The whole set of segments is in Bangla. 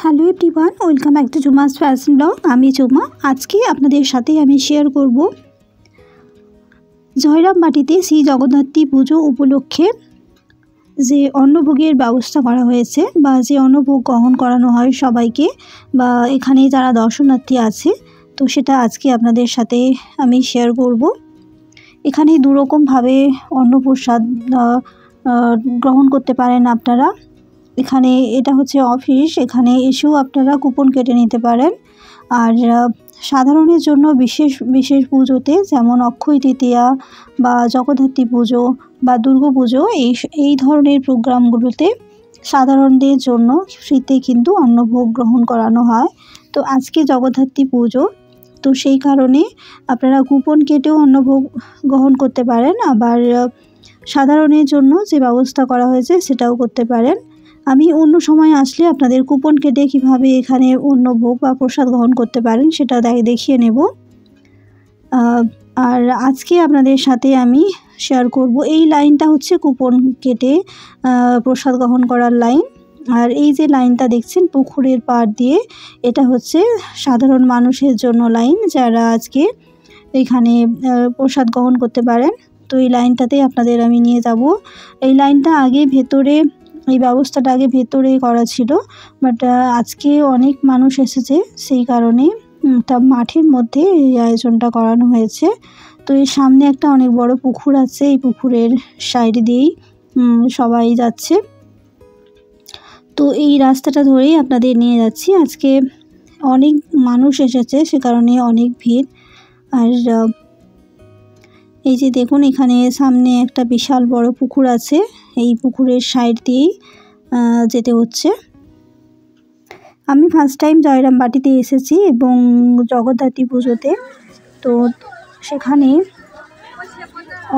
Hello everyone, welcome back to Juma's fashion blog. আমি জুমা। আজকে আপনাদের সাথে আমি শেয়ার করব জয়রামবাটিতে শ্রী জগদ্ধাত্রী পুজো উপলক্ষে যে অন্নভোগের ব্যবস্থা করা হয়েছে বা যে অন্নভোগ গ্রহণ করানো হয় সবাইকে বা এখানে যারা দর্শনার্থী আছে, তো সেটা আজকে আপনাদের সাথে আমি শেয়ার করব। এখানে দুরকমভাবে অন্নপ্রসাদ গ্রহণ করতে পারেন আপনারা। এখানে এটা হচ্ছে অফিস, এখানে এসেও আপনারা কুপন কেটে নিতে পারেন। আর সাধারণের জন্য বিশেষ বিশেষ পুজোতে যেমন অক্ষয় তৃতীয়া বা জগদ্ধাত্রী পুজো বা দুর্গা পুজো এই ধরনের প্রোগ্রামগুলোতে সাধারণদের জন্য ফ্রিতে কিন্তু অন্নভোগ গ্রহণ করানো হয়। তো আজকে জগদ্ধাত্রী পুজো, তো সেই কারণে আপনারা কুপন কেটেও অন্নভোগ গ্রহণ করতে পারেন। আবার সাধারণের জন্য যে ব্যবস্থা করা হয়েছে সেটাও করতে পারেন। আমি অন্য সময় আসলে আপনাদের কুপন কেটে কীভাবে এখানে অন্নভোগ বা প্রসাদ গ্রহণ করতে পারেন সেটা দেখিয়ে নেব। আর আজকে আপনাদের সাথে আমি শেয়ার করব এই লাইনটা হচ্ছে কুপন কেটে প্রসাদ গ্রহণ করার লাইন। আর এই যে লাইনটা দেখছেন পুকুরের পাড় দিয়ে, এটা হচ্ছে সাধারণ মানুষের জন্য লাইন, যারা আজকে এখানে প্রসাদ গ্রহণ করতে পারেন। তো এই লাইনটাতে আপনাদের আমি নিয়ে যাব। এই লাইনটা আগে ভেতরে, এই ব্যবস্থাটা আগে ভেতরে করা ছিল, বাট আজকে অনেক মানুষ এসেছে সেই কারণে তা মাঠের মধ্যে এই আয়োজনটা করানো হয়েছে। তো এর সামনে একটা অনেক বড় পুকুর আছে, এই পুকুরের সাইড দিয়েই সবাই যাচ্ছে। তো এই রাস্তাটা ধরেই আপনাদের নিয়ে যাচ্ছি। আজকে অনেক মানুষ এসেছে, সে কারণে অনেক ভিড়। আর এই যে দেখুন, এখানে সামনে একটা বিশাল বড় পুকুর আছে, এই পুকুরের সাইড দিয়েই যেতে হচ্ছে। আমি ফার্স্ট টাইম জয়রামবাটিতে এসেছি এবং জগদ্ধাত্রী পুজোতে, তো সেখানে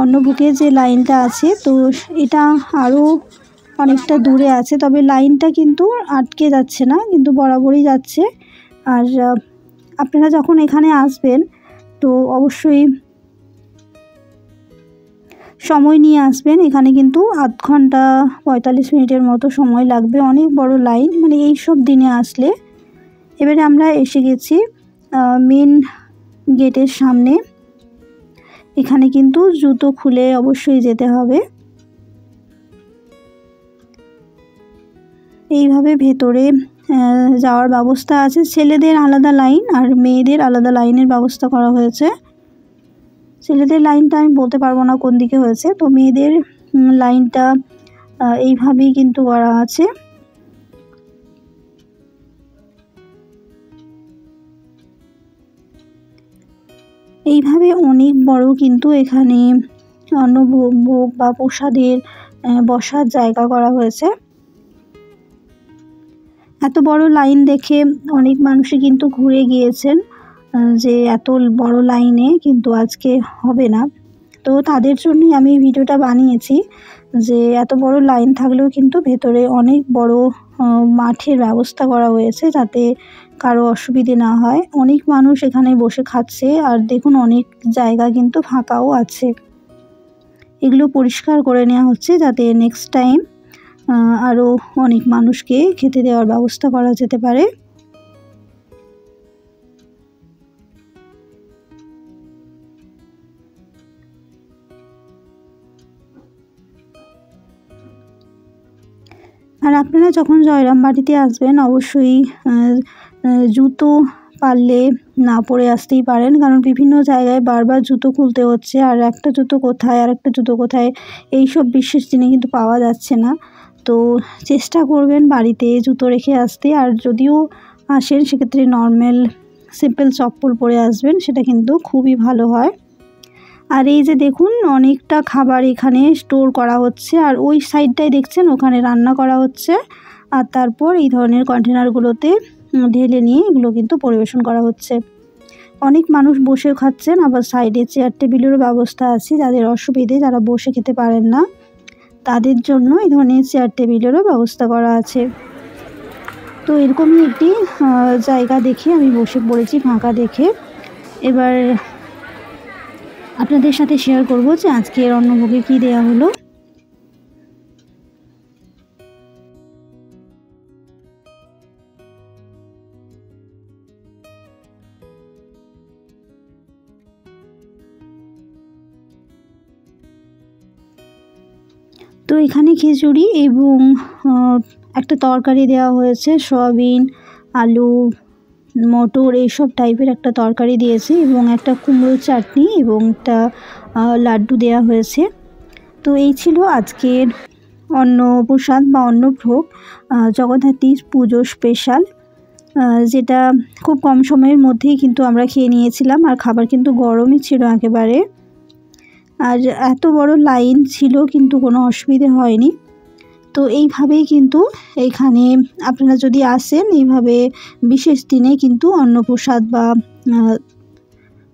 অন্নভোগের যে লাইনটা আছে, তো এটা আরও অনেকটা দূরে আছে, তবে লাইনটা কিন্তু আটকে যাচ্ছে না, কিন্তু বরাবরই যাচ্ছে। আর আপনারা যখন এখানে আসবেন তো অবশ্যই সময় নিয়ে আসবেন। এখানে কিন্তু আধ ঘন্টা 45 মিনিটের মতো সময় লাগবে, অনেক বড় লাইন মানে এই সব দিনে আসলে। এবারে আমরা এসে গেছি মেন গেটের সামনে। এখানে কিন্তু জুতো খুলে অবশ্যই যেতে হবে। এইভাবে ভেতরে যাওয়ার ব্যবস্থা আছে। ছেলেদের আলাদা লাইন আর মেয়েদের আলাদা লাইনের ব্যবস্থা করা হয়েছে। ছেলেদের লাইনটা আমি বলতে পারবো না কোন দিকে হয়েছে, তো মেয়েদের লাইনটা এইভাবেই কিন্তু করা আছে। এইভাবে অনেক বড় কিন্তু এখানে অন্নভোগ বা প্রসাদের বসার জায়গা করা হয়েছে। এত বড় লাইন দেখে অনেক মানুষই কিন্তু ঘুরে গিয়েছেন যে এত বড় লাইনে কিন্তু আজকে হবে না। তো তাদের জন্যই আমি ভিডিওটা বানিয়েছি যে এত বড় লাইন থাকলেও কিন্তু ভেতরে অনেক বড় মাঠের ব্যবস্থা করা হয়েছে, যাতে কারো অসুবিধে না হয়। অনেক মানুষ এখানে বসে খাচ্ছে, আর দেখুন অনেক জায়গা কিন্তু ফাঁকাও আছে। এগুলো পরিষ্কার করে নেওয়া হচ্ছে যাতে নেক্সট টাইম আরও অনেক মানুষকে খেতে দেওয়ার ব্যবস্থা করা যেতে পারে। আর আপনারা যখন জয়রামবাটিতে আসবেন অবশ্যই জুতো পারলে না পরে আসতেই পারেন, কারণ বিভিন্ন জায়গায় বারবার জুতো খুলতে হচ্ছে, আর একটা জুতো কোথায় আর একটা জুতো কোথায় এইসব বিশেষ জিনিস কিন্তু পাওয়া যাচ্ছে না। তো চেষ্টা করবেন বাড়িতে জুতো রেখে আসতে, আর যদিও আসেন সেক্ষেত্রে নর্মাল সিম্পল চপ্পল পরে আসবেন, সেটা কিন্তু খুবই ভালো হয়। আর এই যে দেখুন অনেকটা খাবার এখানে স্টোর করা হচ্ছে, আর ওই সাইডটায় দেখছেন ওখানে রান্না করা হচ্ছে, আর তারপর এই ধরনের কন্টেনারগুলোতে ঢেলে নিয়ে এগুলো কিন্তু পরিবেশন করা হচ্ছে। অনেক মানুষ বসেও খাচ্ছেন, আবার সাইডে চেয়ার টেবিলেরও ব্যবস্থা আছে। যাদের অসুবিধে, যারা বসে খেতে পারেন না, তাদের জন্য এই ধরনের চেয়ার টেবিলেরও ব্যবস্থা করা আছে। তো এরকমই একটি জায়গা দেখে আমি বসে পড়েছি ফাঁকা দেখে। এবার আপনাদের সাথে শেয়ার করব যে আজকের অন্নভোগে কী দেওয়া হলো। তো এখানে খিচুড়ি এবং একটা তরকারি দেওয়া হয়েছে, সয়াবিন, আলু, মটর এইসব টাইপের একটা তরকারি দিয়েছে এবং একটা কুমড়োর চাটনি এবং একটা লাড্ডু দেওয়া হয়েছে। তো এই ছিল আজকের অন্নপ্রসাদ বা অন্নভোগ, জগদ্ধাত্রীর পুজো স্পেশাল, যেটা খুব কম সময়ের মধ্যেই কিন্তু আমরা খেয়ে নিয়েছিলাম। আর খাবার কিন্তু গরমই ছিল একেবারে, আর এত বড় লাইন ছিল কিন্তু কোনো অসুবিধে হয়নি। তো এইভাবেই কিন্তু এইখানে আপনারা যদি আসেন, এইভাবে বিশেষ দিনে কিন্তু অন্নপ্রসাদ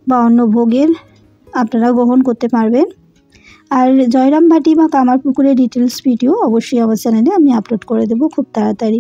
বা অন্নভোগের আপনারা গ্রহণ করতে পারবেন। আর জয়রামবাটি বা কামারপুকুরের ডিটেলস ভিডিও অবশ্যই আমার চ্যানেলে আমি আপলোড করে দেবো খুব তাড়াতাড়ি।